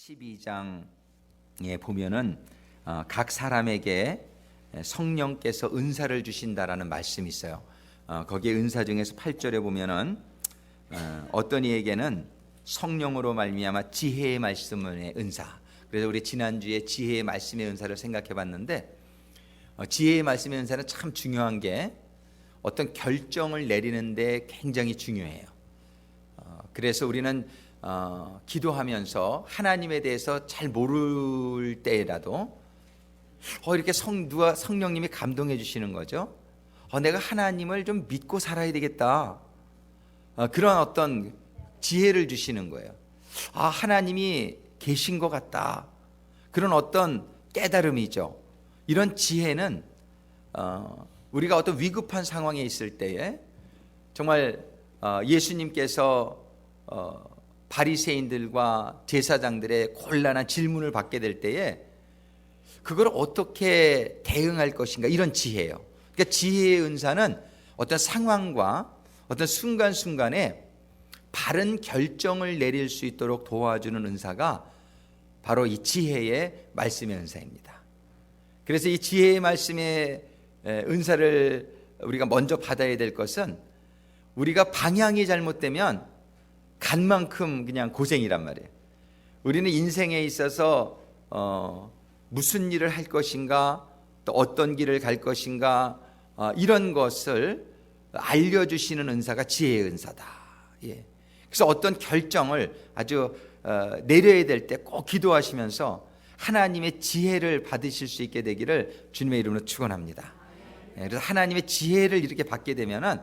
12장에 보면은 각 사람에게 성령께서 은사를 주신다라는 말씀이 있어요. 거기에 은사 중에서 8절에 보면은 어떤 이에게는 성령으로 말미암아 지혜의 말씀의 은사. 그래서 우리 지난주에 지혜의 말씀의 은사를 생각해 봤는데 지혜의 말씀의 은사는 참 중요한 게 어떤 결정을 내리는데 굉장히 중요해요. 그래서 우리는 기도하면서 하나님에 대해서 잘 모를 때라도 이렇게 누가 성령님이 감동해 주시는 거죠. 내가 하나님을 좀 믿고 살아야 되겠다. 그런 어떤 지혜를 주시는 거예요. 하나님이 계신 것 같다. 그런 어떤 깨달음이죠. 이런 지혜는 우리가 어떤 위급한 상황에 있을 때에 정말 예수님께서 바리새인들과 제사장들의 곤란한 질문을 받게 될 때에 그걸 어떻게 대응할 것인가, 이런 지혜예요. 그러니까 지혜의 은사는 어떤 상황과 어떤 순간순간에 바른 결정을 내릴 수 있도록 도와주는 은사가 바로 이 지혜의 말씀의 은사입니다. 그래서 이 지혜의 말씀의 은사를 우리가 먼저 받아야 될 것은, 우리가 방향이 잘못되면 간 만큼 그냥 고생이란 말이에요. 우리는 인생에 있어서 무슨 일을 할 것인가, 또 어떤 길을 갈 것인가, 이런 것을 알려주시는 은사가 지혜의 은사다. 그래서 어떤 결정을 아주 내려야 될 때 꼭 기도하시면서 하나님의 지혜를 받으실 수 있게 되기를 주님의 이름으로 축원합니다. 그래서 하나님의 지혜를 이렇게 받게 되면은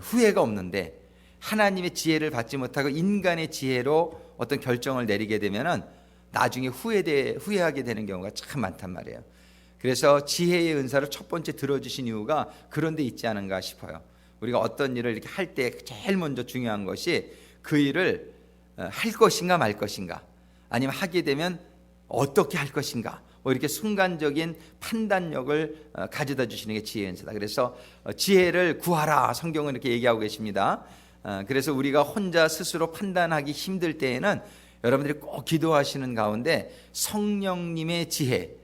후회가 없는데, 하나님의 지혜를 받지 못하고 인간의 지혜로 어떤 결정을 내리게 되면은 나중에 후회하게 되는 경우가 참 많단 말이에요. 그래서 지혜의 은사를 첫 번째 들어주신 이유가 그런 데 있지 않은가 싶어요. 우리가 어떤 일을 이렇게 할 때 제일 먼저 중요한 것이 그 일을 할 것인가 말 것인가, 아니면 하게 되면 어떻게 할 것인가, 이렇게 순간적인 판단력을 가져다 주시는 게 지혜의 은사다. 그래서 지혜를 구하라, 성경은 이렇게 얘기하고 계십니다. 그래서 우리가 혼자 스스로 판단하기 힘들 때에는 여러분들이 꼭 기도하시는 가운데 성령님의 지혜,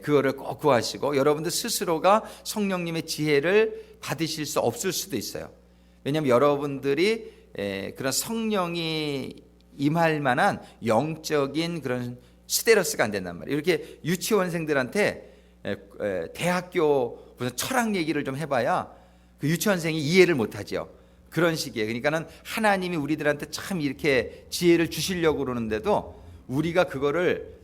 그거를 꼭 구하시고, 여러분들 스스로가 성령님의 지혜를 받으실 수 없을 수도 있어요. 왜냐하면 여러분들이 그런 성령이 임할 만한 영적인 그런 스테러스가 안 된단 말이에요. 이렇게 유치원생들한테 대학교 무슨 철학 얘기를 좀 해봐야 그 유치원생이 이해를 못하죠. 그런 식이에요. 그러니까는 하나님이 우리들한테 참 이렇게 지혜를 주시려고 그러는데도 우리가 그거를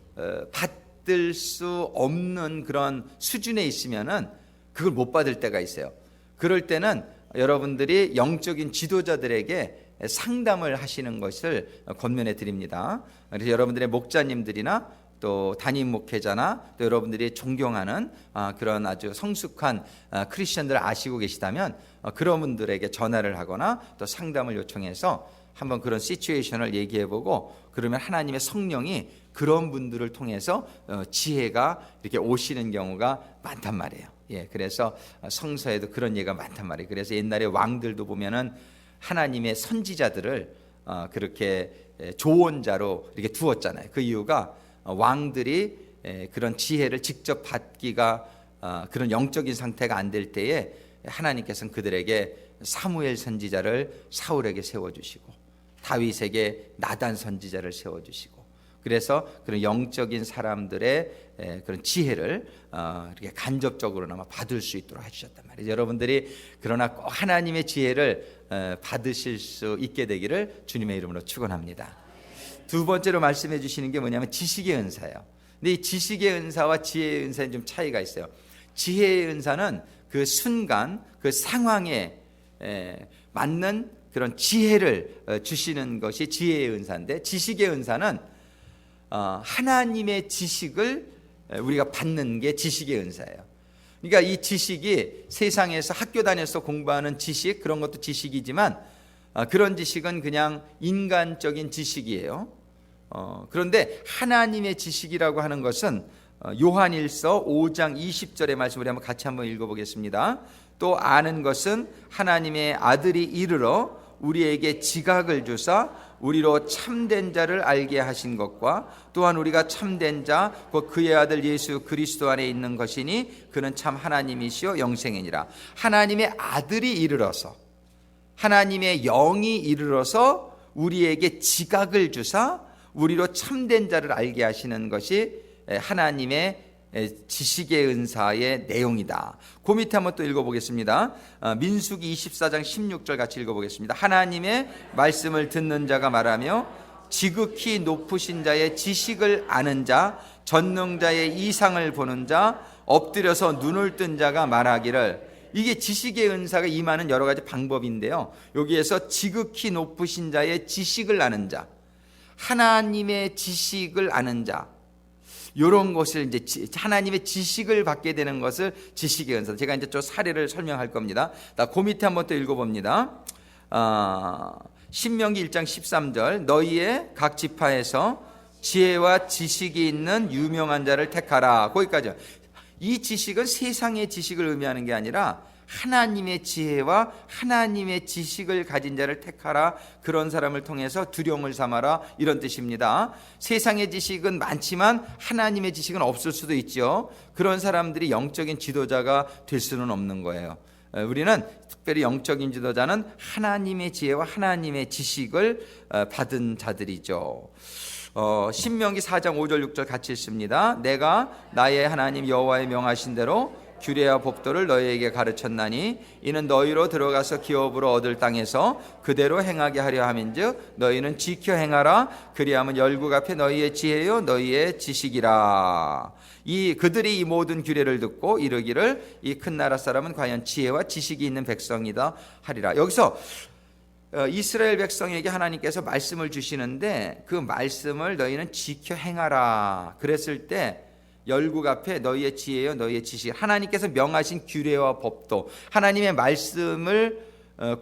받을 수 없는 그런 수준에 있으면은 그걸 못 받을 때가 있어요. 그럴 때는 여러분들이 영적인 지도자들에게 상담을 하시는 것을 권면해 드립니다. 그래서 여러분들의 목자님들이나 또 담임 목회자나 또 여러분들이 존경하는 그런 아주 성숙한 크리스천들을 아시고 계시다면 그런 분들에게 전화를 하거나 또 상담을 요청해서 한번 그런 시츄에이션을 얘기해보고, 그러면 하나님의 성령이 그런 분들을 통해서 지혜가 이렇게 오시는 경우가 많단 말이에요. 그래서 성서에도 그런 예가 많단 말이에요. 그래서 옛날에 왕들도 보면은 하나님의 선지자들을 그렇게 조언자로 이렇게 두었잖아요. 그 이유가 왕들이 그런 지혜를 직접 받기가 그런 영적인 상태가 안 될 때에 하나님께서는 그들에게 사무엘 선지자를 사울에게 세워주시고, 다윗에게 나단 선지자를 세워주시고, 그래서 그런 영적인 사람들의 그런 지혜를 이렇게 간접적으로나마 받을 수 있도록 해주셨단 말이에요. 여러분들이 그러나 꼭 하나님의 지혜를 받으실 수 있게 되기를 주님의 이름으로 축원합니다. 두 번째로 말씀해 주시는 게 뭐냐면 지식의 은사예요. 근데 이 지식의 은사와 지혜의 은사에 좀 차이가 있어요. 지혜의 은사는 그 순간 그 상황에 맞는 그런 지혜를 주시는 것이 지혜의 은사인데, 지식의 은사는 하나님의 지식을 우리가 받는 게 지식의 은사예요. 그러니까 이 지식이 세상에서 학교 다녀서 공부하는 지식, 그런 것도 지식이지만 그런 지식은 그냥 인간적인 지식이에요. 그런데 하나님의 지식이라고 하는 것은 요한일서 5장 20절의 말씀 우리 같이 한번 읽어보겠습니다. 또 아는 것은 하나님의 아들이 이르러 우리에게 지각을 주사 우리로 참된 자를 알게 하신 것과 또한 우리가 참된 자 곧 그의 아들 예수 그리스도 안에 있는 것이니 그는 참 하나님이시요 영생이니라. 하나님의 아들이 이르러서, 하나님의 영이 이르러서 우리에게 지각을 주사 우리로 참된 자를 알게 하시는 것이 하나님의 지식의 은사의 내용이다. 그 밑에 한번 또 읽어보겠습니다. 민수기 24장 16절 같이 읽어보겠습니다. 하나님의 말씀을 듣는 자가 말하며 지극히 높으신 자의 지식을 아는 자, 전능자의 이상을 보는 자, 엎드려서 눈을 뜬 자가 말하기를. 이게 지식의 은사가 임하는 여러 가지 방법인데요, 여기에서 지극히 높으신 자의 지식을 아는 자, 하나님의 지식을 아는 자, 이런 것을 이제 하나님의 지식을 받게 되는 것을 지식의 은사. 제가 이제 좀 사례를 설명할 겁니다. 그 밑에 한번 또 읽어봅니다. 신명기 1장 13절 너희의 각 지파에서 지혜와 지식이 있는 유명한 자를 택하라. 거기까지요. 이 지식은 세상의 지식을 의미하는 게 아니라 하나님의 지혜와 하나님의 지식을 가진 자를 택하라. 그런 사람을 통해서 두령을 삼아라, 이런 뜻입니다. 세상의 지식은 많지만 하나님의 지식은 없을 수도 있죠. 그런 사람들이 영적인 지도자가 될 수는 없는 거예요. 우리는 특별히 영적인 지도자는 하나님의 지혜와 하나님의 지식을 받은 자들이죠. 신명기 4장 5절 6절 같이 읽습니다. 내가 나의 하나님 여호와의 명하신 대로 규례와 법도를 너희에게 가르쳤나니 이는 너희로 들어가서 기업으로 얻을 땅에서 그대로 행하게 하려 함인즉 너희는 지켜 행하라. 그리하면 열국 앞에 너희의 지혜요 너희의 지식이라. 그들이 이 모든 규례를 듣고 이르기를 이 큰 나라 사람은 과연 지혜와 지식이 있는 백성이다 하리라. 여기서 이스라엘 백성에게 하나님께서 말씀을 주시는데 그 말씀을 너희는 지켜 행하라 그랬을 때 열국 앞에 너희의 지혜요 너희의 지식, 하나님께서 명하신 규례와 법도, 하나님의 말씀을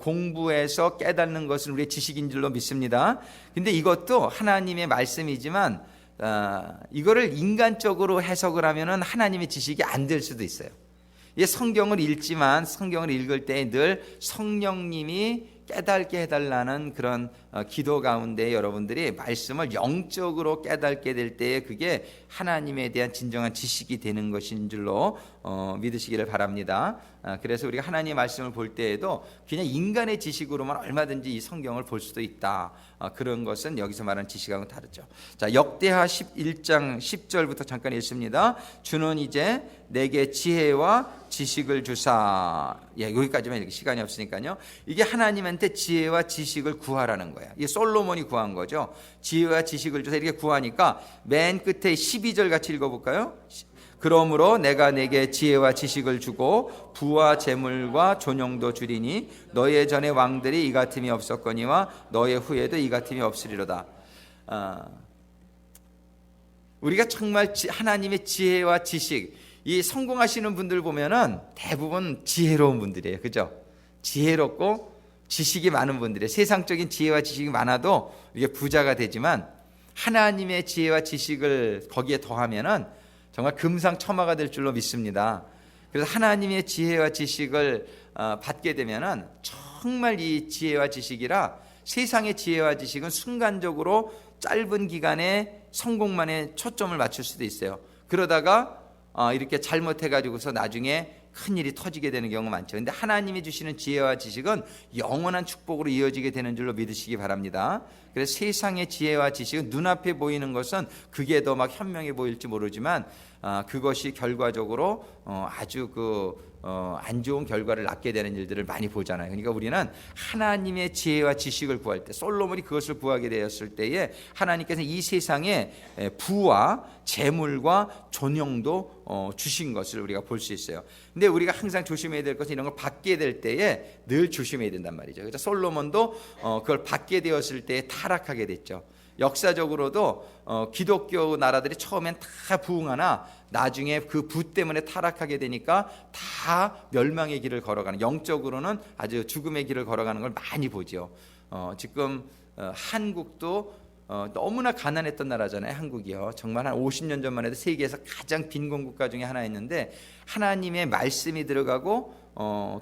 공부해서 깨닫는 것은 우리의 지식인 줄로 믿습니다. 근데 이것도 하나님의 말씀이지만 이거를 인간적으로 해석을 하면은 하나님의 지식이 안 될 수도 있어요. 성경을 읽지만 성경을 읽을 때 늘 성령님이 깨닫게 해달라는 그런 기도 가운데 여러분들이 말씀을 영적으로 깨닫게 될 때에 그게 하나님에 대한 진정한 지식이 되는 것인 줄로 믿으시기를 바랍니다. 그래서 우리가 하나님의 말씀을 볼 때에도 그냥 인간의 지식으로만 얼마든지 이 성경을 볼 수도 있다. 그런 것은 여기서 말하는 지식하고는 다르죠. 자, 역대하 11장 10절부터 잠깐 읽습니다. 주는 이제 내게 지혜와 지식을 주사. 여기까지만 읽을 시간이 없으니까요. 이게 하나님한테 지혜와 지식을 구하라는 거야. 이게 솔로몬이 구한 거죠. 지혜와 지식을 주사 이렇게 구하니까 맨 끝에 12절 같이 읽어볼까요? 그러므로 내가 내게 지혜와 지식을 주고 부와 재물과 존용도 주리니 너의 전에 왕들이 이 같음이 없었거니와 너의 후에도 이 같음이 없으리로다. 우리가 정말 하나님의 지혜와 지식, 이 성공하시는 분들 보면은 대부분 지혜로운 분들이에요. 그죠? 지혜롭고 지식이 많은 분들이에요. 세상적인 지혜와 지식이 많아도 이게 부자가 되지만 하나님의 지혜와 지식을 거기에 더하면은 정말 금상첨화가 될 줄로 믿습니다. 그래서 하나님의 지혜와 지식을 받게 되면은 정말 이 지혜와 지식이라 세상의 지혜와 지식은 순간적으로 짧은 기간에 성공만에 초점을 맞출 수도 있어요. 그러다가 이렇게 잘못해가지고서 나중에 큰일이 터지게 되는 경우가 많죠. 근데 하나님이 주시는 지혜와 지식은 영원한 축복으로 이어지게 되는 줄로 믿으시기 바랍니다. 그래서 세상의 지혜와 지식은 눈앞에 보이는 것은 그게 더 막 현명해 보일지 모르지만 그것이 결과적으로 아주 안 좋은 결과를 낳게 되는 일들을 많이 보잖아요. 그러니까 우리는 하나님의 지혜와 지식을 구할 때, 솔로몬이 그것을 구하게 되었을 때에 하나님께서 이 세상에 부와 재물과 존영도 주신 것을 우리가 볼 수 있어요. 근데 우리가 항상 조심해야 될 것은 이런 걸 받게 될 때에 늘 조심해야 된단 말이죠. 그래서 솔로몬도 그걸 받게 되었을 때에 타락하게 됐죠. 역사적으로도 기독교 나라들이 처음엔 다 부흥하나 나중에 그 부 때문에 타락하게 되니까 다 멸망의 길을 걸어가는, 영적으로는 아주 죽음의 길을 걸어가는 걸 많이 보죠. 지금 한국도 너무나 가난했던 나라잖아요. 한국이요. 정말 한 50년 전만 해도 세계에서 가장 빈곤 국가 중에 하나였는데 하나님의 말씀이 들어가고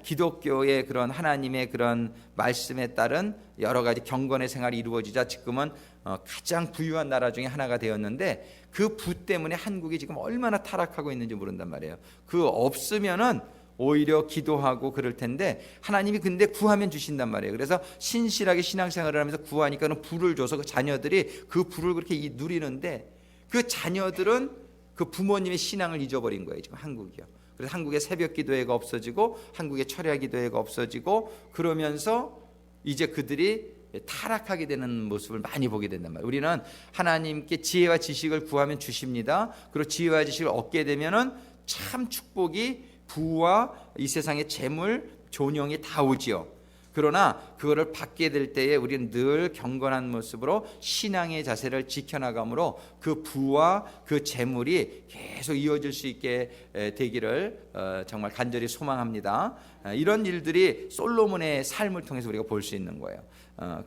기독교의 그런 하나님의 그런 말씀에 따른 여러 가지 경건의 생활이 이루어지자 지금은 가장 부유한 나라 중에 하나가 되었는데 그 부 때문에 한국이 지금 얼마나 타락하고 있는지 모른단 말이에요. 그 없으면은 오히려 기도하고 그럴 텐데 하나님이 근데 구하면 주신단 말이에요. 그래서 신실하게 신앙생활을 하면서 구하니까는 부를 줘서 그 자녀들이 그 부를 그렇게 누리는데 그 자녀들은 그 부모님의 신앙을 잊어버린 거예요. 지금 한국이요. 그래서 한국의 새벽 기도회가 없어지고 한국의 철야 기도회가 없어지고 그러면서 이제 그들이 타락하게 되는 모습을 많이 보게 된단 말이에요. 우리는 하나님께 지혜와 지식을 구하면 주십니다. 그리고 지혜와 지식을 얻게 되면은 참 축복이 부와 이 세상의 재물, 존영이 다 오지요. 그러나 그거를 받게 될 때에 우리는 늘 경건한 모습으로 신앙의 자세를 지켜나가므로 그 부와 그 재물이 계속 이어질 수 있게 되기를 정말 간절히 소망합니다. 이런 일들이 솔로몬의 삶을 통해서 우리가 볼 수 있는 거예요.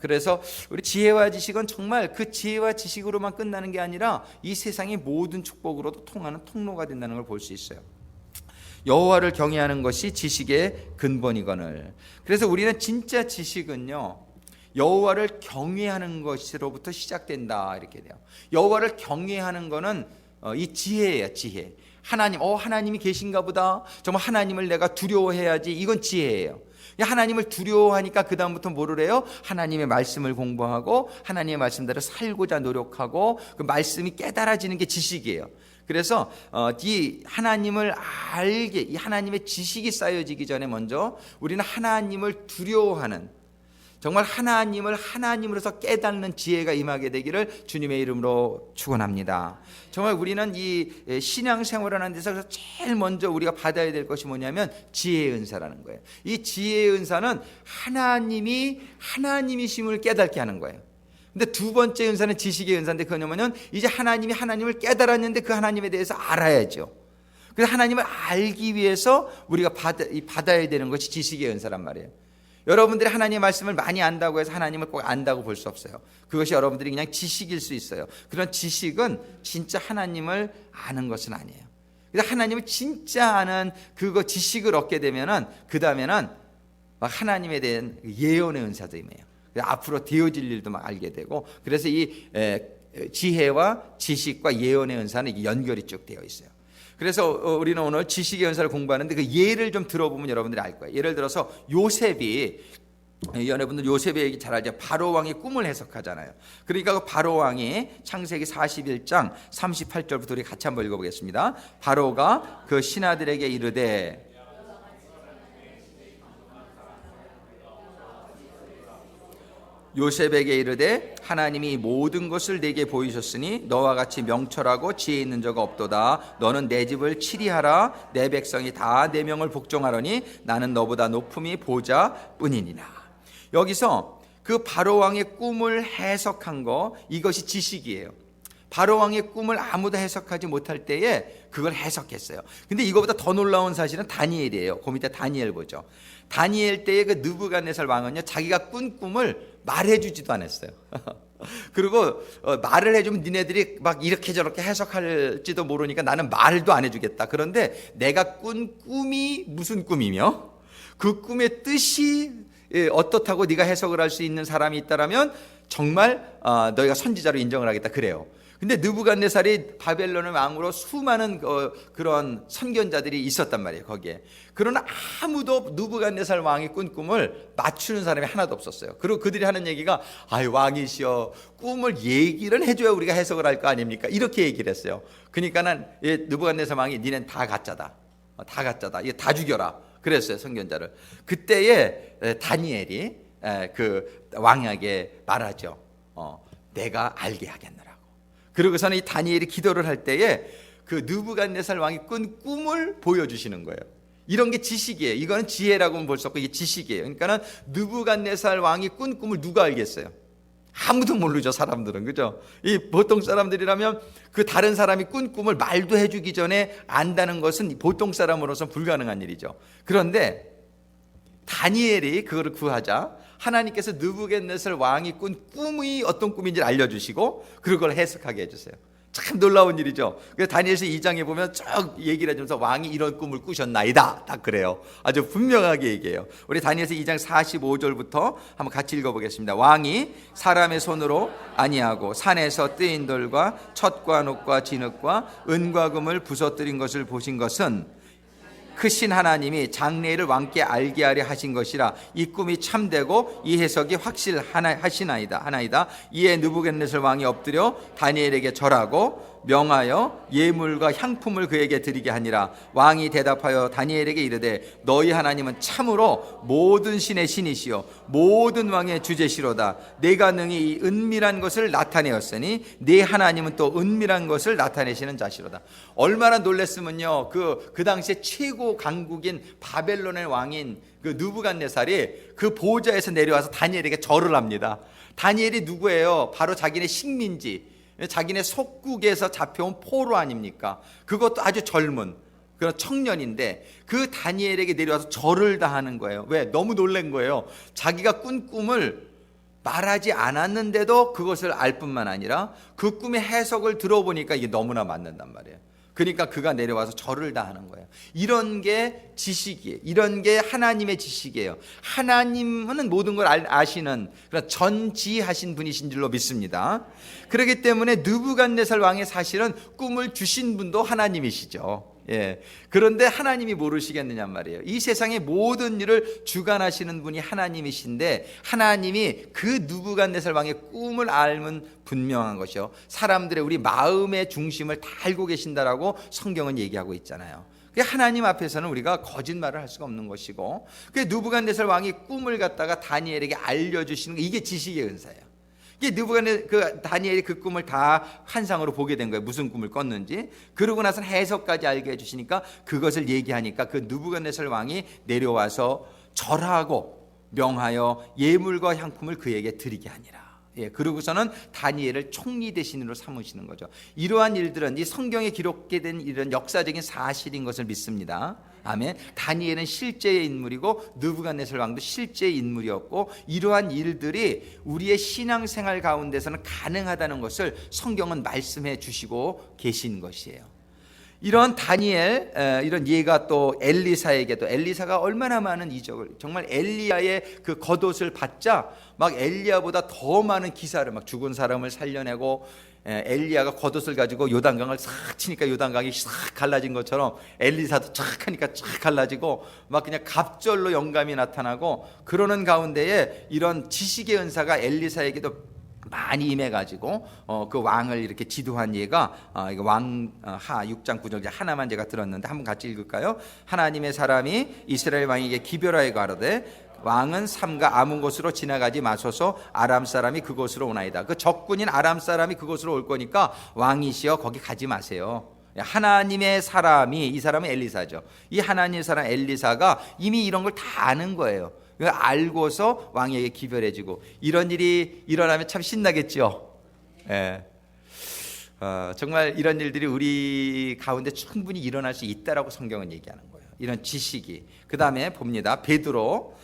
그래서 우리 지혜와 지식은 정말 그 지혜와 지식으로만 끝나는 게 아니라 이 세상의 모든 축복으로도 통하는 통로가 된다는 걸 볼 수 있어요. 여호와를 경외하는 것이 지식의 근본이거늘. 그래서 우리는 진짜 지식은요 여호와를 경외하는 것으로부터 시작된다 이렇게 돼요. 여호와를 경외하는 거는 이 지혜예요. 지혜. 하나님, 하나님이 계신가 보다. 정말 하나님을 내가 두려워해야지. 이건 지혜예요. 하나님을 두려워하니까 그 다음부터 뭐를 해요? 하나님의 말씀을 공부하고 하나님의 말씀대로 살고자 노력하고 그 말씀이 깨달아지는 게 지식이에요. 그래서 이 하나님을 알게, 이 하나님의 지식이 쌓여지기 전에 먼저 우리는 하나님을 두려워하는, 정말 하나님을 하나님으로서 깨닫는 지혜가 임하게 되기를 주님의 이름으로 축원합니다. 정말 우리는 이 신앙생활을 하는 데서 제일 먼저 우리가 받아야 될 것이 뭐냐면 지혜의 은사라는 거예요. 이 지혜의 은사는 하나님이 하나님이심을 깨닫게 하는 거예요. 근데 두 번째 은사는 지식의 은사인데 그건 뭐냐면 이제 하나님이 하나님을 깨달았는데 그 하나님에 대해서 알아야죠. 그래서 하나님을 알기 위해서 우리가 받아야 되는 것이 지식의 은사란 말이에요. 여러분들이 하나님의 말씀을 많이 안다고 해서 하나님을 꼭 안다고 볼 수 없어요. 그것이 여러분들이 그냥 지식일 수 있어요. 그런 지식은 진짜 하나님을 아는 것은 아니에요. 그래서 하나님을 진짜 아는 그거 지식을 얻게 되면은 그 다음에는 막 하나님에 대한 예언의 은사도 임해요. 앞으로 되어질 일도 막 알게 되고, 그래서 이 지혜와 지식과 예언의 은사는 연결이 쭉 되어 있어요. 그래서 우리는 오늘 지식의 은사를 공부하는데 그 예를 좀 들어보면 여러분들이 알 거예요. 예를 들어서 요셉이, 연예분들 요셉의 얘기 잘 알죠. 바로 왕의 꿈을 해석하잖아요. 그러니까 그 바로 왕이 창세기 41장 38절부터 우리 같이 한번 읽어보겠습니다. 바로가 그 신하들에게 이르되, 요셉에게 이르되 하나님이 모든 것을 내게 보이셨으니 너와 같이 명철하고 지혜 있는 자가 없도다. 너는 내 집을 치리하라. 내 백성이 다 내 명을 복종하려니 나는 너보다 높음이 보좌뿐이니라. 여기서 그 바로왕의 꿈을 해석한 거, 이것이 지식이에요. 바로왕의 꿈을 아무도 해석하지 못할 때에 그걸 해석했어요. 근데 이거보다 더 놀라운 사실은 다니엘이에요. 그 밑에 다니엘 보죠. 다니엘 때의 그 느부갓네살 왕은요, 자기가 꾼 꿈을 말해주지도 않았어요. 그리고 말을 해주면 니네들이 막 이렇게 저렇게 해석할지도 모르니까 나는 말도 안 해주겠다. 그런데 내가 꾼 꿈이 무슨 꿈이며 그 꿈의 뜻이 어떻다고 네가 해석을 할 수 있는 사람이 있다라면 정말 너희가 선지자로 인정을 하겠다. 그래요. 근데 느부갓네살이 바벨론의 왕으로 수많은 그런 선견자들이 있었단 말이에요. 거기에. 그러나 아무도 느부갓네살 왕이 꾼 꿈을 맞추는 사람이 하나도 없었어요. 그리고 그들이 하는 얘기가, 아유 왕이시여, 꿈을 얘기를 해줘야 우리가 해석을 할 거 아닙니까? 이렇게 얘기를 했어요. 그러니까는 느부갓네살 왕이 니넨 다 가짜다. 다 가짜다. 이거 다 죽여라. 그랬어요, 선견자를. 그때에 다니엘이 그 왕에게 말하죠. 내가 알게 하겠노라. 그러고서는 이 다니엘이 기도를 할 때에 그 느부갓네살 왕이 꾼 꿈을 보여주시는 거예요. 이런 게 지식이에요. 이거는 지혜라고는 볼 수 없고 이게 지식이에요. 그러니까는 느부갓네살 왕이 꾼 꿈을 누가 알겠어요? 아무도 모르죠, 사람들은. 그죠? 이 보통 사람들이라면 그 다른 사람이 꾼 꿈을 말도 해주기 전에 안다는 것은 보통 사람으로서 불가능한 일이죠. 그런데 다니엘이 그거를 구하자 하나님께서 느부갓네살 왕이 꾼 꿈이 어떤 꿈인지를 알려주시고 그걸 해석하게 해주세요. 참 놀라운 일이죠. 그래서 다니엘서 2장에 보면 쭉 얘기를 해주면서 왕이 이런 꿈을 꾸셨나이다, 딱 그래요. 아주 분명하게 얘기해요. 우리 다니엘서 2장 45절부터 한번 같이 읽어보겠습니다. 왕이 사람의 손으로 아니하고 산에서 뜨인 돌과 첫 녹과 진흙과 은과 금을 부서뜨린 것을 보신 것은 크신 하나님이 장래일을 왕께 알게 하려 하신 것이라. 이 꿈이 참되고 이 해석이 확실하시나이다. 이에 느부갓네살 왕이 엎드려 다니엘에게 절하고 명하여 예물과 향품을 그에게 드리게 하니라. 왕이 대답하여 다니엘에게 이르되 너희 하나님은 참으로 모든 신의 신이시요 모든 왕의 주제시로다. 내가 능히 이 은밀한 것을 나타내었으니 네 하나님은 또 은밀한 것을 나타내시는 자시로다. 얼마나 놀랬으면요, 그 당시에 최고 강국인 바벨론의 왕인 그 느부갓네살이 그 보좌에서 내려와서 다니엘에게 절을 합니다. 다니엘이 누구예요? 바로 자기네 식민지, 자기네 속국에서 잡혀온 포로 아닙니까? 그것도 아주 젊은 그런 청년인데 그 다니엘에게 내려와서 절을 다하는 거예요. 왜? 너무 놀란 거예요. 자기가 꾼 꿈을 말하지 않았는데도 그것을 알 뿐만 아니라 그 꿈의 해석을 들어보니까 이게 너무나 맞는단 말이에요. 그러니까 그가 내려와서 절을 다하는 거예요. 이런 게 지식이에요. 이런 게 하나님의 지식이에요. 하나님은 모든 걸 아시는 그런 전지하신 분이신 줄로 믿습니다. 그렇기 때문에 느부갓네살 왕의 사실은 꿈을 주신 분도 하나님이시죠. 예. 그런데 하나님이 모르시겠느냐 말이에요. 이 세상의 모든 일을 주관하시는 분이 하나님이신데 하나님이 그 느부갓네살 왕의 꿈을 알면 분명한 것이요, 사람들의 우리 마음의 중심을 다 알고 계신다라고 성경은 얘기하고 있잖아요. 하나님 앞에서는 우리가 거짓말을 할 수가 없는 것이고, 그 느부갓네살 왕이 꿈을 갖다가 다니엘에게 알려주시는 게 이게 지식의 은사예요. 이게 다니엘이 그 꿈을 다 환상으로 보게 된 거예요. 무슨 꿈을 꿨는지. 그러고 나서는 해석까지 알게 해주시니까 그것을 얘기하니까 그 느부갓네살 왕이 내려와서 절하고 명하여 예물과 향품을 그에게 드리게 하니라. 예, 그러고서는 다니엘을 총리 대신으로 삼으시는 거죠. 이러한 일들은 이 성경에 기록된 이런 역사적인 사실인 것을 믿습니다. 아멘. 다니엘은 실제의 인물이고 느부갓네살 왕도 실제의 인물이었고, 이러한 일들이 우리의 신앙생활 가운데서는 가능하다는 것을 성경은 말씀해 주시고 계신 것이에요. 이런 다니엘, 이런 예가 또 엘리사에게도, 엘리사가 얼마나 많은 이적을, 정말 엘리야의 그 겉옷을 받자 막 엘리야보다 더 많은 기사를, 막 죽은 사람을 살려내고, 엘리야가 겉옷을 가지고 요단강을 싹 치니까 요단강이 싹 갈라진 것처럼 엘리사도 쫙 하니까 쫙 갈라지고 막 그냥 갑절로 영감이 나타나고, 그러는 가운데에 이런 지식의 은사가 엘리사에게도 많이 임해가지고 그 왕을 이렇게 지도한 예가 이거 왕하 6장 9절 하나만 제가 들었는데 한번 같이 읽을까요? 하나님의 사람이 이스라엘 왕에게 기별하여 가로되 왕은 삼가 아문 곳으로 지나가지 마소서, 아람 사람이 그곳으로 오나이다. 그 적군인 아람 사람이 그곳으로 올 거니까 왕이시여 거기 가지 마세요. 하나님의 사람이, 이 사람은 엘리사죠. 이 하나님의 사람 엘리사가 이미 이런 걸 다 아는 거예요. 알고서 왕에게 기별해지고, 이런 일이 일어나면 참 신나겠죠. 예. 정말 이런 일들이 우리 가운데 충분히 일어날 수 있다라고 성경은 얘기하는 거예요. 이런 지식이. 그 다음에 봅니다. 베드로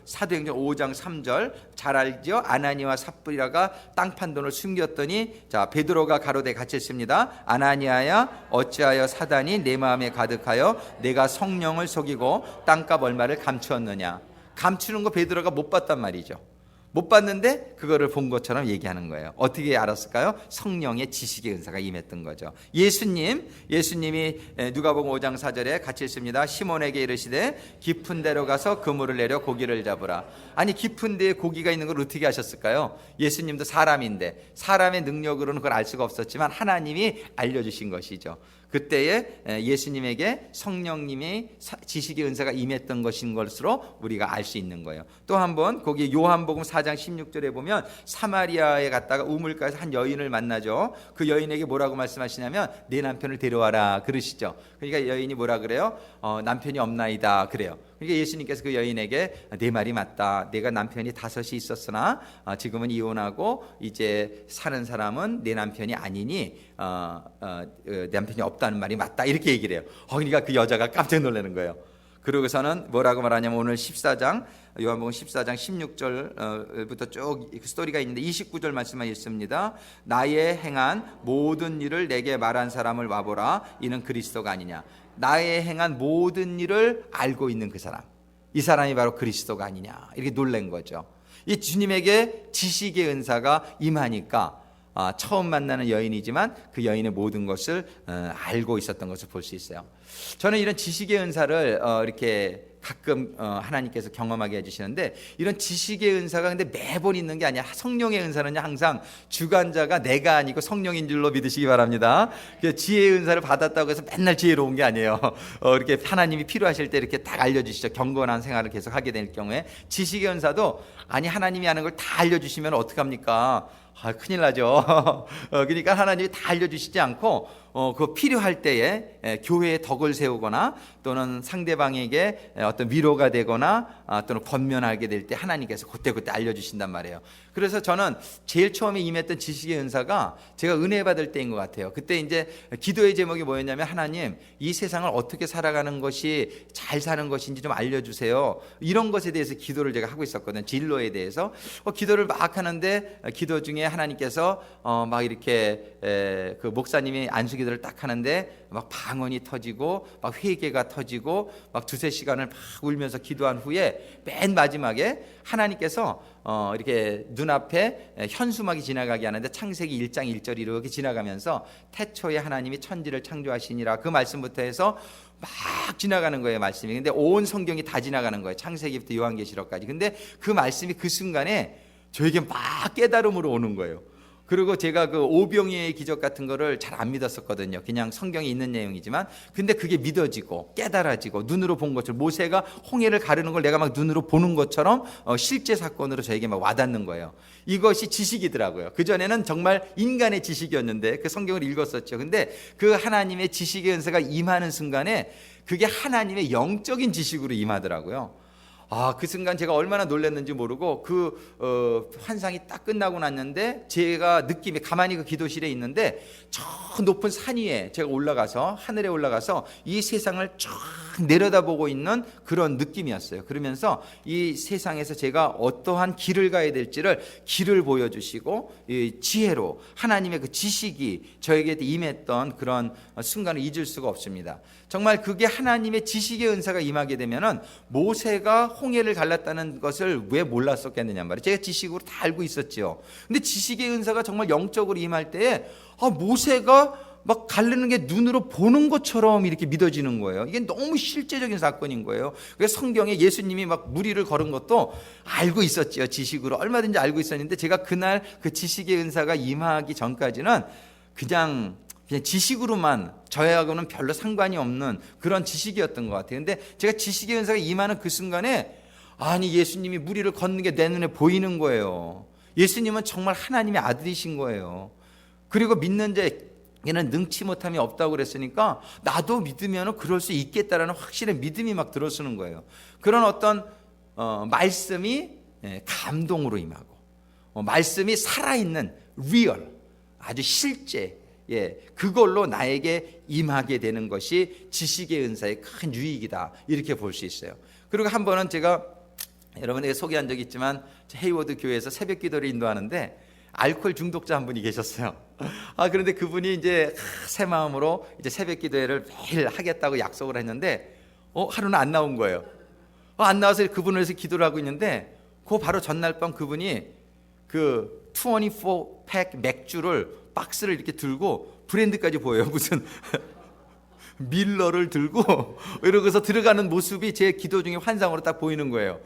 사도행전 5장 3절 잘 알죠? 아나니와 삽비라가 땅 판 돈을 숨겼더니, 자, 베드로가 가로되 같이 있습니다. 아나니아야 어찌하여 사단이 내 마음에 가득하여 내가 성령을 속이고 땅값 얼마를 감추었느냐. 감추는 거 베드로가 못 봤단 말이죠. 못 봤는데 그거를 본 것처럼 얘기하는 거예요. 어떻게 알았을까요? 성령의 지식의 은사가 임했던 거죠. 예수님이 누가복음 5장 4절에 같이 있습니다. 시몬에게 이르시되 깊은 데로 가서 그물을 내려 고기를 잡으라. 아니, 깊은 데에 고기가 있는 걸 어떻게 아셨을까요? 예수님도 사람인데 사람의 능력으로는 그걸 알 수가 없었지만 하나님이 알려주신 것이죠. 그때에 예수님에게 성령님의 지식의 은사가 임했던 것인 것으로 우리가 알 수 있는 거예요. 또 한번 거기 요한복음 4장 16절에 보면 사마리아에 갔다가 우물가에서 한 여인을 만나죠. 그 여인에게 뭐라고 말씀하시냐면 내 남편을 데려와라 그러시죠. 그러니까 여인이 뭐라 그래요? 남편이 없나이다 그래요. 그러니까 예수님께서 그 여인에게 내 말이 맞다. 내가 남편이 5이 있었으나 지금은 이혼하고 이제 사는 사람은 내 남편이 아니니 내 남편이 없다는 말이 맞다 이렇게 얘기를 해요. 그러니까 그 여자가 깜짝 놀라는 거예요. 그러고서는 뭐라고 말하냐면 오늘 14장 요한복음 14장 16절부터 쭉 스토리가 있는데 29절 말씀만 있습니다. 나의 행한 모든 일을 내게 말한 사람을 와보라. 이는 그리스도가 아니냐. 나의 행한 모든 일을 알고 있는 그 사람, 이 사람이 바로 그리스도가 아니냐. 이렇게 놀란 거죠. 이 주님에게 지식의 은사가 임하니까 처음 만나는 여인이지만 그 여인의 모든 것을 알고 있었던 것을 볼 수 있어요. 저는 이런 지식의 은사를 이렇게 가끔 하나님께서 경험하게 해주시는데, 이런 지식의 은사가 근데 매번 있는 게 아니야. 성령의 은사는 항상 주관자가 내가 아니고 성령인 줄로 믿으시기 바랍니다. 지혜의 은사를 받았다고 해서 맨날 지혜로운 게 아니에요. 이렇게 하나님이 필요하실 때 이렇게 딱 알려주시죠. 경건한 생활을 계속 하게 될 경우에. 지식의 은사도 아니 하나님이 하는 걸 다 알려주시면 어떡합니까? 큰일 나죠. 그러니까 하나님이 다 알려주시지 않고 그 필요할 때에 교회에 덕을 세우거나 또는 상대방에게 어떤 위로가 되거나 또는 권면하게 될 때 하나님께서 그때 알려주신단 말이에요. 그래서 저는 제일 처음에 임했던 지식의 은사가 제가 은혜 받을 때인 것 같아요. 그때 이제 기도의 제목이 뭐였냐면, 하나님 이 세상을 어떻게 살아가는 것이 잘 사는 것인지 좀 알려주세요. 이런 것에 대해서 기도를 제가 하고 있었거든요. 진로에 대해서 기도를 막 하는데, 기도 중에 하나님께서 막 이렇게 그 목사님이 안수기도를 딱 하는데 막 방언이 터지고 막 회개가 터지고 막 두세 시간을 막 울면서 기도한 후에 맨 마지막에 하나님께서 이렇게 눈앞에 현수막이 지나가게 하는데, 창세기 1장 1절이 이렇게 지나가면서 태초에 하나님이 천지를 창조하시니라, 그 말씀부터 해서 막 지나가는 거예요, 말씀이. 근데 온 성경이 다 지나가는 거예요, 창세기부터 요한계시록까지. 근데 그 말씀이 그 순간에 저에게 막 깨달음으로 오는 거예요. 그리고 제가 그 오병이의 기적 같은 거를 잘 안 믿었었거든요. 그냥 성경에 있는 내용이지만, 근데 그게 믿어지고 깨달아지고 눈으로 본 것처럼, 모세가 홍해를 가르는 걸 내가 막 눈으로 보는 것처럼 실제 사건으로 저에게 막 와닿는 거예요. 이것이 지식이더라고요. 그전에는 정말 인간의 지식이었는데 그 성경을 읽었었죠. 근데 그 하나님의 지식의 은사가 임하는 순간에 그게 하나님의 영적인 지식으로 임하더라고요. 그 순간 제가 얼마나 놀랐는지 모르고 그 환상이 딱 끝나고 났는데, 제가 느낌이 가만히 그 기도실에 있는데 저 높은 산 위에 제가 올라가서, 하늘에 올라가서 이 세상을 쫙 내려다보고 있는 그런 느낌이었어요. 그러면서 이 세상에서 제가 어떠한 길을 가야 될지를 길을 보여주시고, 이 지혜로 하나님의 그 지식이 저에게 임했던 그런 순간을 잊을 수가 없습니다. 정말 그게 하나님의 지식의 은사가 임하게 되면은, 모세가 홍해를 갈랐다는 것을 왜 몰랐었겠느냐 말이에요. 제가 지식으로 다 알고 있었죠. 근데 지식의 은사가 정말 영적으로 임할 때에 모세가 막 가르는 게 눈으로 보는 것처럼 이렇게 믿어지는 거예요. 이게 너무 실제적인 사건인 거예요. 그래서 성경에 예수님이 막 무리를 걸은 것도 알고 있었지요. 지식으로 얼마든지 알고 있었는데, 제가 그날 그 지식의 은사가 임하기 전까지는 그냥 지식으로만, 저하고는 별로 상관이 없는 그런 지식이었던 것 같아요. 근데 제가 지식의 은사가 임하는 그 순간에, 아니 예수님이 무리를 걷는 게 내 눈에 보이는 거예요. 예수님은 정말 하나님의 아들이신 거예요. 그리고 믿는 자에게는 능치 못함이 없다고 그랬으니까 나도 믿으면 그럴 수 있겠다라는 확실한 믿음이 막 들어서는 거예요. 그런 어떤 말씀이 감동으로 임하고, 말씀이 살아있는 리얼, 아주 실제, 그걸로 나에게 임하게 되는 것이 지식의 은사의 큰 유익이다, 이렇게 볼 수 있어요. 그리고 한 번은 제가 여러분에게 소개한 적이 있지만, 헤이워드 교회에서 새벽 기도를 인도하는데 알코올 중독자 한 분이 계셨어요. 그런데 그분이 이제 새 마음으로 이제 새벽 기도회를 매일 하겠다고 약속을 했는데 하루는 안 나온 거예요. 안 나와서 그분을 위해서 기도를 하고 있는데, 그 바로 전날 밤 그분이 그 24팩 맥주를 박스를 이렇게 들고, 브랜드까지 보여요. 무슨 밀러를 들고 이러고서 들어가는 모습이 제 기도 중에 환상으로 딱 보이는 거예요.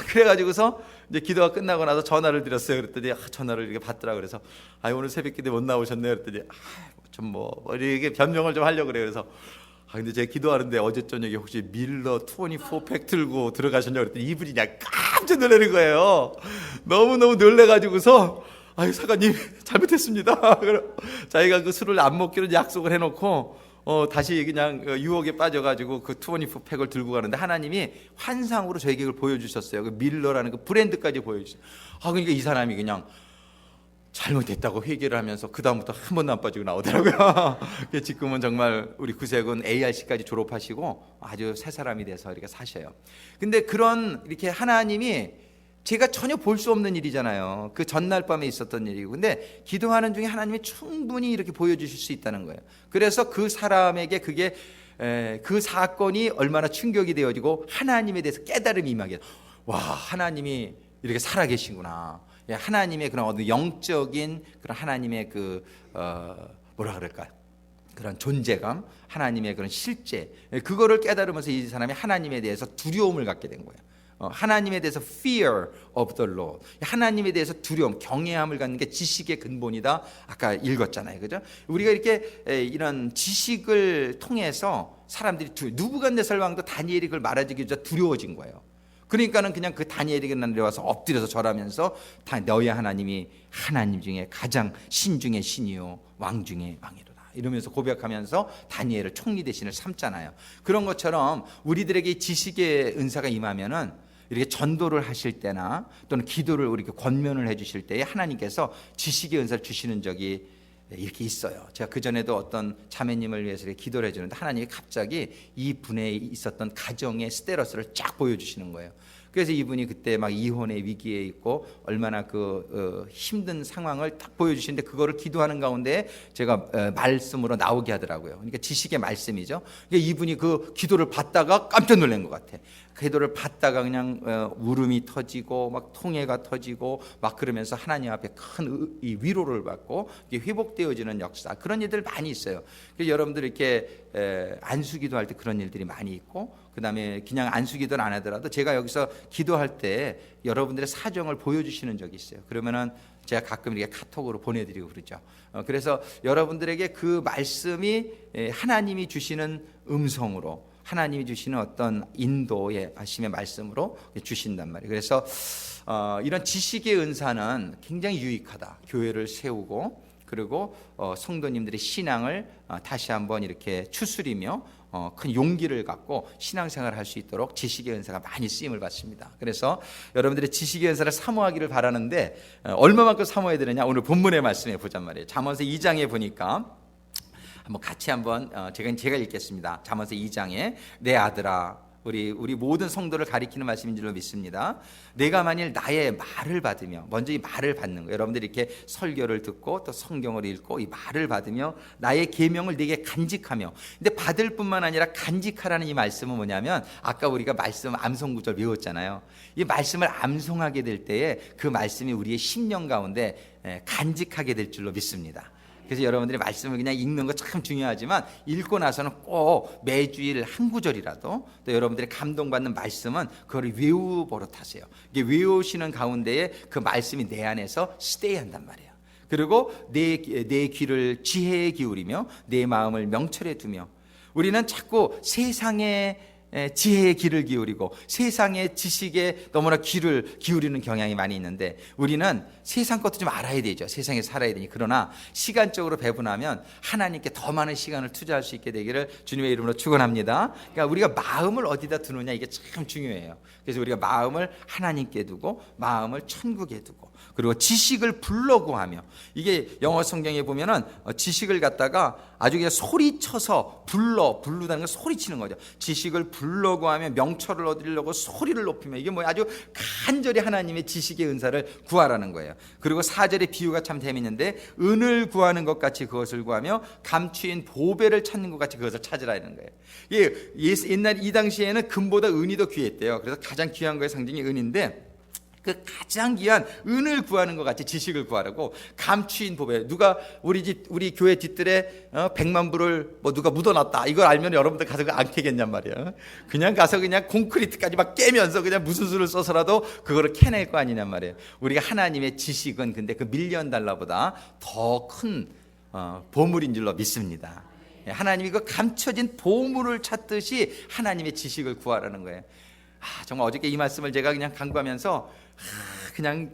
그래가지고서 이제 기도가 끝나고 나서 전화를 드렸어요. 그랬더니 전화를 이렇게 받더라. 그래서 오늘 새벽 기도에 못 나오셨네. 그랬더니 좀 이렇게 변명을 좀 하려고 그래요. 그래서 근데 제가 기도하는데 어제 저녁에 혹시 밀러 24팩 들고 들어가셨냐고 그랬더니 이분이 그냥 깜짝 놀라는 거예요. 너무너무 놀래가지고서 사관님 잘못했습니다. 자기가 그 술을 안 먹기로 약속을 해놓고 다시 그냥 유혹에 빠져가지고 그 24팩을 들고 가는데, 하나님이 환상으로 저에게 그걸 보여주셨어요. 그 밀러라는 그 브랜드까지 보여주셨어요. 그러니까 이 사람이 그냥 잘못했다고 회개를 하면서 그 다음부터 한 번도 안 빠지고 나오더라고요. 지금은 정말 우리 구색은 ARC까지 졸업하시고 아주 새 사람이 돼서 이렇게 사셔요. 근데 그런 이렇게 하나님이 제가 전혀 볼 수 없는 일이잖아요. 그 전날 밤에 있었던 일이고, 근데 기도하는 중에 하나님이 충분히 이렇게 보여주실 수 있다는 거예요. 그래서 그 사람에게 그게 그 사건이 얼마나 충격이 되어지고 하나님에 대해서 깨달음이 임하게, 와, 하나님이 이렇게 살아계신구나. 하나님의 그런 어떤 영적인 그런 하나님의 그 뭐라 그럴까요? 그런 존재감, 하나님의 그런 실제, 그거를 깨달으면서 이 사람이 하나님에 대해서 두려움을 갖게 된 거예요. 하나님에 대해서 fear of the Lord, 하나님에 대해서 두려움, 경외함을 갖는 게 지식의 근본이다. 아까 읽었잖아요, 그죠? 우리가 이렇게 이런 지식을 통해서 사람들이 누부갓네살 왕도 다니엘이 그걸 말해주기 전에 두려워진 거예요. 그러니까는 그냥 그 다니엘에게 내려와서 엎드려서 절하면서 너희 하나님이 하나님 중에 가장 신 중에 신이요 왕 중에 왕이로다 이러면서 고백하면서 다니엘을 총리 대신을 삼잖아요. 그런 것처럼 우리들에게 지식의 은사가 임하면은 이렇게 전도를 하실 때나 또는 기도를 우리에게 권면을 해주실 때에 하나님께서 지식의 은사를 주시는 적이 이렇게 있어요. 제가 그전에도 어떤 자매님을 위해서 이렇게 기도를 해주는데 하나님이 갑자기 이 분에 있었던 가정의 스테러스를 쫙 보여주시는 거예요. 그래서 이분이 그때 막 이혼의 위기에 있고 얼마나 그 힘든 상황을 딱 보여주시는데 그거를 기도하는 가운데 제가 말씀으로 나오게 하더라고요. 그러니까 지식의 말씀이죠. 그러니까 이분이 그 기도를 받다가 깜짝 놀란 것 같아. 기도를 받다가 그냥 울음이 터지고 막 통해가 터지고 막 그러면서 하나님 앞에 큰 위로를 받고 회복되어지는 역사, 그런 일들 많이 있어요. 그래서 여러분들 이렇게 안수기도 할 때 그런 일들이 많이 있고, 그 다음에 그냥 안수기도를 안 하더라도 제가 여기서 기도할 때 여러분들의 사정을 보여주시는 적이 있어요. 그러면은 제가 가끔 이렇게 카톡으로 보내드리고 그러죠. 그래서 여러분들에게 그 말씀이 하나님이 주시는 음성으로, 하나님이 주시는 어떤 인도의 하심의 말씀으로 주신단 말이에요. 그래서 이런 지식의 은사는 굉장히 유익하다. 교회를 세우고 그리고 성도님들의 신앙을 다시 한번 이렇게 추스리며 큰 용기를 갖고 신앙생활을 할 수 있도록 지식의 은사가 많이 쓰임을 받습니다. 그래서 여러분들의 지식의 은사를 사모하기를 바라는데 얼마만큼 사모해야 되느냐, 오늘 본문의 말씀에 보잔 말이에요. 잠언서 2장에 보니까 한번 같이 한번 제가 읽겠습니다. 잠언서 2장에 내 아들아, 우리 모든 성도를 가리키는 말씀인 줄로 믿습니다. 내가 만일 나의 말을 받으며, 먼저 이 말을 받는 거예요. 여러분들이 이렇게 설교를 듣고 또 성경을 읽고 이 말을 받으며 나의 계명을 네게 간직하며, 근데 받을 뿐만 아니라 간직하라는 이 말씀은 뭐냐면 아까 우리가 말씀 암송구절 외웠잖아요. 이 말씀을 암송하게 될 때에 그 말씀이 우리의 심령 가운데 간직하게 될 줄로 믿습니다. 그래서 여러분들이 말씀을 그냥 읽는 거 참 중요하지만 읽고 나서는 꼭 매주일 한 구절이라도 또 여러분들이 감동받는 말씀은 그걸 외우 버릇하세요. 이게 외우시는 가운데에 그 말씀이 내 안에서 스테이 한단 말이에요. 그리고 내 귀를 지혜에 기울이며 내 마음을 명철에 두며, 우리는 자꾸 세상에 지혜의 귀를 기울이고 세상의 지식에 너무나 귀를 기울이는 경향이 많이 있는데, 우리는 세상 것도 좀 알아야 되죠. 세상에 살아야 되니. 그러나 시간적으로 배분하면 하나님께 더 많은 시간을 투자할 수 있게 되기를 주님의 이름으로 축원합니다. 그러니까 우리가 마음을 어디다 두느냐, 이게 참 중요해요. 그래서 우리가 마음을 하나님께 두고 마음을 천국에 두고, 그리고 지식을 불러구하며, 이게 영어 성경에 보면은 지식을 갖다가 아주 그냥 소리쳐서 부르다는 건 소리치는 거죠. 지식을 불러구하며 명철을 얻으려고 소리를 높이며, 이게 뭐 아주 간절히 하나님의 지식의 은사를 구하라는 거예요. 그리고 4절의 비유가 참 재밌는데, 은을 구하는 것 같이 그것을 구하며 감추인 보배를 찾는 것 같이 그것을 찾으라는 거예요. 옛날 이 당시에는 금보다 은이 더 귀했대요. 그래서 가장 귀한 거의 상징이 은인데, 그 가장 귀한 은을 구하는 것 같이 지식을 구하라고, 감추인 보배. 누가 우리 교회 뒤뜰에 100만 불을 뭐 누가 묻어놨다, 이걸 알면 여러분들 가서 안 캐겠냔 말이야. 그냥 가서 그냥 콘크리트까지 막 깨면서 그냥 무슨 수를 써서라도 그거를 캐낼 거 아니냔 말이에요. 우리가 하나님의 지식은 근데 그 $1,000,000보다 더 큰 보물인 줄로 믿습니다. 하나님이 그 감춰진 보물을 찾듯이 하나님의 지식을 구하라는 거예요. 정말 어저께 이 말씀을 제가 그냥 간구하면서 그냥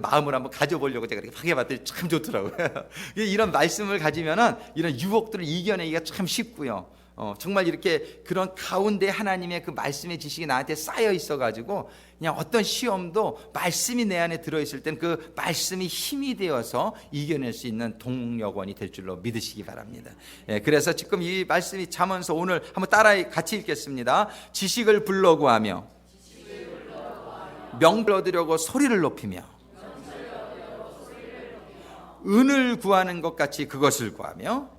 마음을 한번 가져보려고 제가 이렇게 하게 봤더니 참 좋더라고요. 이런 말씀을 가지면은 이런 유혹들을 이겨내기가 참 쉽고요. 정말 이렇게 그런 가운데 하나님의 그 말씀의 지식이 나한테 쌓여 있어가지고 그냥 어떤 시험도 말씀이 내 안에 들어있을 땐 그 말씀이 힘이 되어서 이겨낼 수 있는 동력원이 될 줄로 믿으시기 바랍니다. 그래서 지금 이 말씀이 잠언서 오늘 한번 따라 같이 읽겠습니다. 지식을 불러구하며 명을 얻으려고 소리를 높이며 은을 구하는 것 같이 그것을 구하며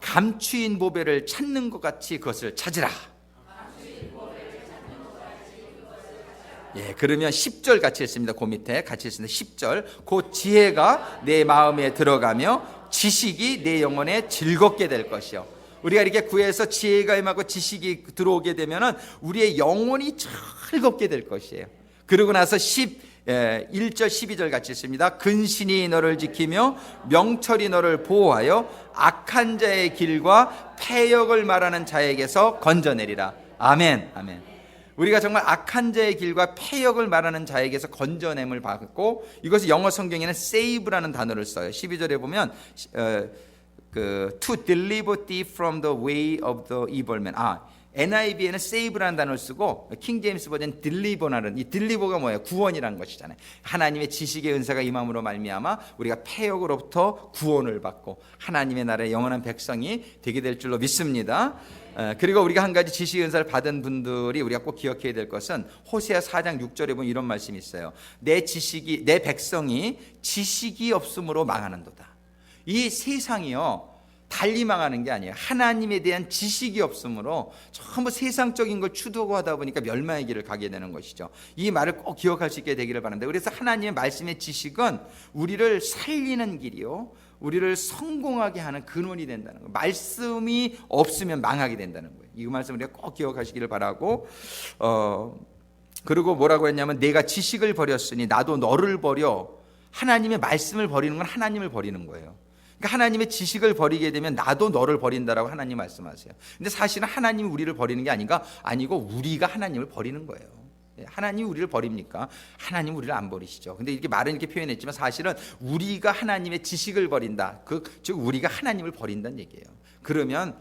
감추인 보배를 찾는 것 같이 그것을 찾으라. 그러면 10절 같이 했습니다. 그 밑에 같이 했습니다. 10절. 곧 지혜가 내 마음에 들어가며 지식이 내 영혼에 즐겁게 될 것이요. 우리가 이렇게 구해서 지혜가 임하고 지식이 들어오게 되면은 우리의 영혼이 즐겁게 될 것이에요. 그러고 나서 1절 12절 같이 있습니다. 근신이 너를 지키며 명철이 너를 보호하여 악한 자의 길과 패역을 말하는 자에게서 건져내리라. 아멘. 아멘. 우리가 정말 악한 자의 길과 패역을 말하는 자에게서 건져냄을 받고, 이것을 영어 성경에는 save라는 단어를 써요. 12절에 보면 to deliver thee from the way of the evil man. NIV에는 save라는 단어를 쓰고 킹 제임스 버전 deliver라는, 이 deliver가 뭐예요? 구원이라는 것이잖아요. 하나님의 지식의 은사가 임함으로 말미암아 우리가 패역으로부터 구원을 받고 하나님의 나라의 영원한 백성이 되게 될 줄로 믿습니다. 그리고 우리가 한 가지 지식의 은사를 받은 분들이 우리가 꼭 기억해야 될 것은 호세아 4장 6절에 보면 이런 말씀이 있어요. 내 백성이 지식이 없음으로 망하는도다. 이 세상이요 달리 망하는 게 아니에요. 하나님에 대한 지식이 없으므로 전부 세상적인 걸 추구하다 보니까 멸망의 길을 가게 되는 것이죠. 이 말을 꼭 기억할 수 있게 되기를 바랍니다. 그래서 하나님의 말씀의 지식은 우리를 살리는 길이요, 우리를 성공하게 하는 근원이 된다는 거예요. 말씀이 없으면 망하게 된다는 거예요. 이 말씀을 우리가 꼭 기억하시기를 바라고, 그리고 뭐라고 했냐면 내가 지식을 버렸으니 나도 너를 버려. 하나님의 말씀을 버리는 건 하나님을 버리는 거예요. 그러니까 하나님의 지식을 버리게 되면 나도 너를 버린다라고 하나님 말씀하세요. 근데 사실은 하나님이 우리를 버리는 게 아니고 우리가 하나님을 버리는 거예요. 하나님이 우리를 버립니까? 하나님 우리를 안 버리시죠. 근데 이렇게 말은 이렇게 표현했지만 사실은 우리가 하나님의 지식을 버린다. 즉 우리가 하나님을 버린다는 얘기예요. 그러면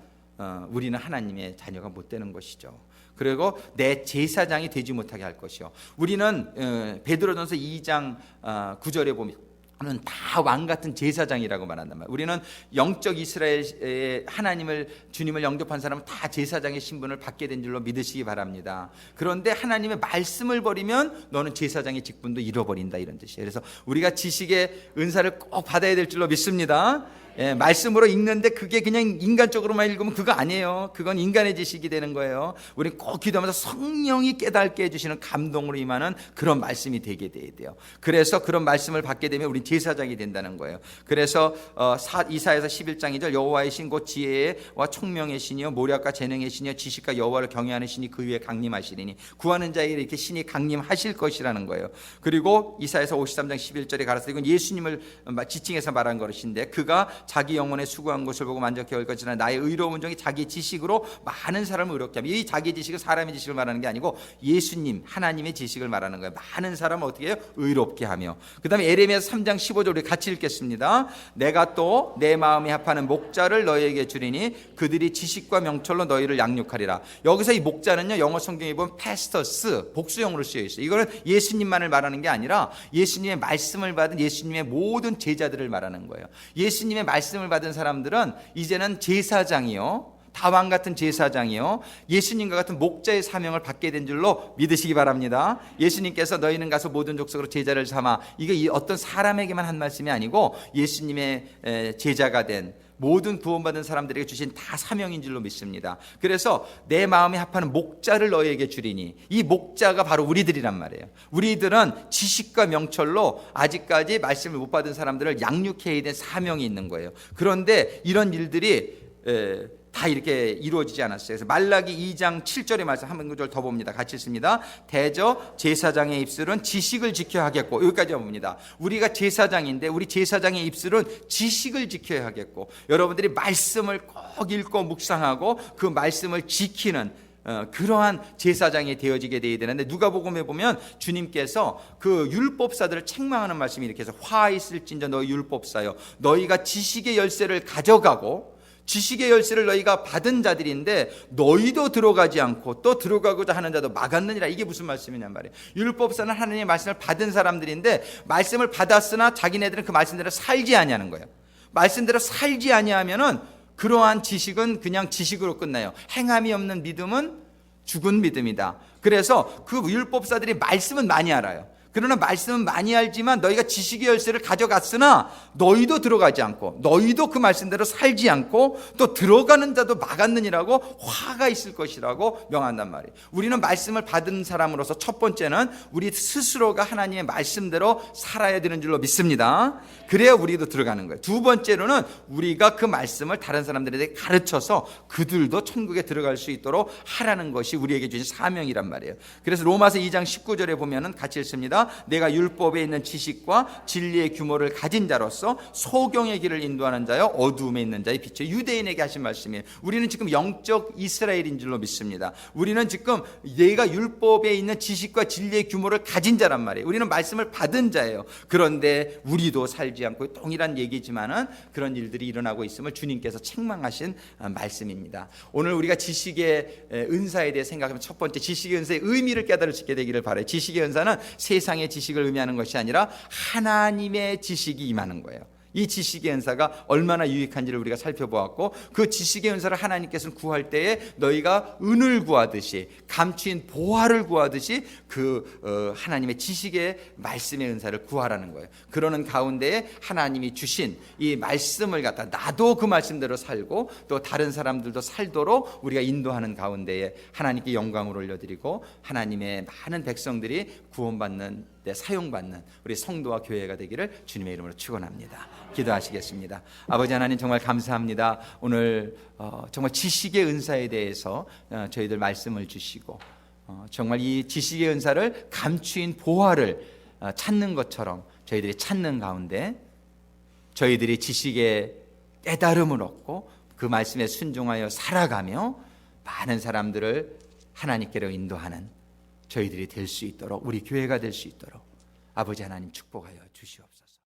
우리는 하나님의 자녀가 못 되는 것이죠. 그리고 내 제사장이 되지 못하게 할 것이요. 우리는 베드로전서 2장 9절에 보면 다 왕 같은 제사장이라고 말한단 말이에요. 우리는 영적 이스라엘의 하나님을, 주님을 영접한 사람은 다 제사장의 신분을 받게 된 줄로 믿으시기 바랍니다. 그런데 하나님의 말씀을 버리면 너는 제사장의 직분도 잃어버린다, 이런 뜻이에요. 그래서 우리가 지식의 은사를 꼭 받아야 될 줄로 믿습니다. 말씀으로 읽는데 그게 그냥 인간적으로만 읽으면 그거 아니에요. 그건 인간의 지식이 되는 거예요. 우리는 꼭 기도하면서 성령이 깨닫게 해주시는 감동으로 임하는 그런 말씀이 되게 돼야 돼요. 그래서 그런 말씀을 받게 되면 우리는 제사장이 된다는 거예요. 그래서 이사야서 11장 2절 여호와의 신 곧 지혜와 총명의 신이요 모략과 재능의 신이요 지식과 여호와를 경외하는 신이 그 위에 강림하시리니, 구하는 자에게 이렇게 신이 강림하실 것이라는 거예요. 그리고 이사야서 53장 11절에 가라사대, 이건 예수님을 지칭해서 말한 것인데, 그가 자기 영혼에 수고한 것을 보고 만족해 올 것이나 나의 의로운 종이 자기 지식으로 많은 사람을 의롭게 하며, 이 자기 지식은 사람의 지식을 말하는 게 아니고 예수님 하나님의 지식을 말하는 거예요. 많은 사람을 어떻게 해요? 의롭게 하며. 그 다음에 에레미야서 3장 15절 우리 같이 읽겠습니다. 내가 또 내 마음에 합하는 목자를 너희에게 주리니 그들이 지식과 명철로 너희를 양육하리라. 여기서 이 목자는요 영어 성경에 보면 패스터스 복수형으로 쓰여 있어요. 이거는 예수님만을 말하는 게 아니라 예수님의 말씀을 받은 예수님의 모든 제자들을 말하는 거예요. 예수님의 말씀을 받은 사람들은 이제는 제사장이요, 다왕 같은 제사장이요, 예수님과 같은 목자의 사명을 받게 된 줄로 믿으시기 바랍니다. 예수님께서 너희는 가서 모든 족속으로 제자를 삼아, 이게 어떤 사람에게만 한 말씀이 아니고 예수님의 제자가 된 모든 구원받은 사람들에게 주신 다 사명인 줄로 믿습니다. 그래서 내 마음에 합하는 목자를 너희에게 주리니, 이 목자가 바로 우리들이란 말이에요. 우리들은 지식과 명철로 아직까지 말씀을 못 받은 사람들을 양육해야 될 사명이 있는 거예요. 그런데 이런 일들이 다 이렇게 이루어지지 않았어요. 그래서 말라기 2장 7절의 말씀 한 구절 더 봅니다. 같이 읽습니다. 대저 제사장의 입술은 지식을 지켜야 하겠고, 여기까지 봅니다. 우리가 제사장인데 우리 제사장의 입술은 지식을 지켜야 하겠고, 여러분들이 말씀을 꼭 읽고 묵상하고 그 말씀을 지키는 그러한 제사장이 되어지게 되어야 되는데, 누가복음에 보면 주님께서 그 율법사들을 책망하는 말씀이 이렇게 해서 화 있을진저 너희 율법사여, 너희가 지식의 열쇠를 가져가고 지식의 열쇠를 너희가 받은 자들인데 너희도 들어가지 않고 또 들어가고자 하는 자도 막았느니라. 이게 무슨 말씀이냐 말이에요. 율법서는 하나님의 말씀을 받은 사람들인데 말씀을 받았으나 자기네들은 그 말씀대로 살지 아니하는 거예요. 말씀대로 살지 아니하면은 그러한 지식은 그냥 지식으로 끝나요. 행함이 없는 믿음은 죽은 믿음이다. 그래서 그 율법사들이 말씀은 많이 알아요. 그러나 말씀은 많이 알지만 너희가 지식의 열쇠를 가져갔으나 너희도 들어가지 않고 너희도 그 말씀대로 살지 않고 또 들어가는 자도 막았느니라고 화가 있을 것이라고 명한단 말이에요. 우리는 말씀을 받은 사람으로서 첫 번째는 우리 스스로가 하나님의 말씀대로 살아야 되는 줄로 믿습니다. 그래야 우리도 들어가는 거예요. 두 번째로는 우리가 그 말씀을 다른 사람들에게 가르쳐서 그들도 천국에 들어갈 수 있도록 하라는 것이 우리에게 주신 사명이란 말이에요. 그래서 로마서 2장 19절에 보면은 같이 읽습니다. 내가 율법에 있는 지식과 진리의 규모를 가진 자로서 소경의 길을 인도하는 자여 어두움에 있는 자의 빛이 유대인에게 하신 말씀이에요. 우리는 지금 영적 이스라엘인 줄로 믿습니다. 우리는 지금 내가 율법에 있는 지식과 진리의 규모를 가진 자란 말이에요. 우리는 말씀을 받은 자예요. 그런데 우리도 살지 않고 동일한 얘기지만은 그런 일들이 일어나고 있음을 주님께서 책망하신 말씀입니다. 오늘 우리가 지식의 은사에 대해 생각하면 첫 번째 지식의 은사의 의미를 깨달을 수 있게 되기를 바라요. 지식의 은사는 세상의 지식을 의미하는 것이 아니라 하나님의 지식이 임하는 거예요. 이 지식의 은사가 얼마나 유익한지를 우리가 살펴보았고 그 지식의 은사를 하나님께서는 구할 때에 너희가 은을 구하듯이 감추인 보화를 구하듯이 그 하나님의 지식의 말씀의 은사를 구하라는 거예요. 그러는 가운데에 하나님이 주신 이 말씀을 갖다 나도 그 말씀대로 살고 또 다른 사람들도 살도록 우리가 인도하는 가운데에 하나님께 영광을 올려드리고 하나님의 많은 백성들이 구원받는 데 사용받는 우리 성도와 교회가 되기를 주님의 이름으로 축원합니다. 기도하시겠습니다. 아버지 하나님 정말 감사합니다. 오늘 정말 지식의 은사에 대해서 저희들 말씀을 주시고 정말 이 지식의 은사를 감추인 보화를 찾는 것처럼 저희들이 찾는 가운데 저희들이 지식의 깨달음을 얻고 그 말씀에 순종하여 살아가며 많은 사람들을 하나님께로 인도하는 저희들이 될 수 있도록 우리 교회가 될 수 있도록 아버지 하나님 축복하여 주시옵소서.